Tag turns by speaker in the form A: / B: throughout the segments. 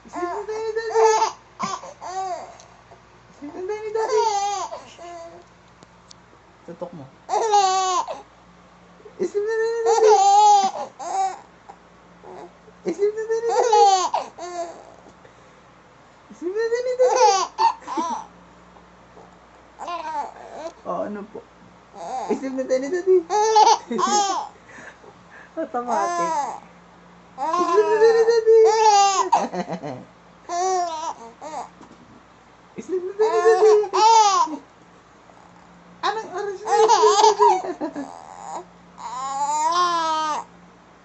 A: Sleep na tayo ni Daddy. Sleep na tayo ni Daddy. Tutok mo. Sleep na tayo ni Daddy. Sleep na tayo ni Daddy. Sleep na tayo ni Daddy. Oh, ano po? Sleep na tayo ni Daddy. Automatic. Sleep na tayo ni Daddy. Sleep na tayo ni Daddy. Anong oras na?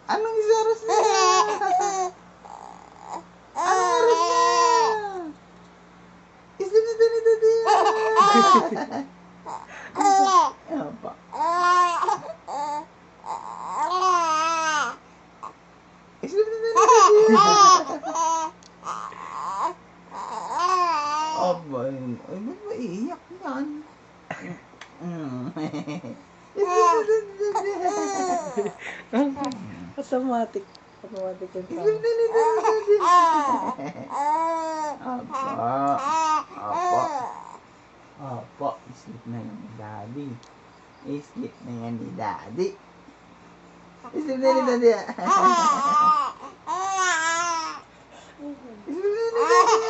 A: Anong oras na? Anong oras na? Sleep na tayo ni Daddy. Ano pa? Sleep na tayo ni Daddy. Aba, ay, ba't ba iiyak yan?
B: Automatic. Automatic yung
A: Sleep na ni Daddy. Apa. Apa. Apa. Sleep na yan ni Daddy. Sleep na yan ni Daddy. Sleep na ni Daddy. Sleep na ni Daddy.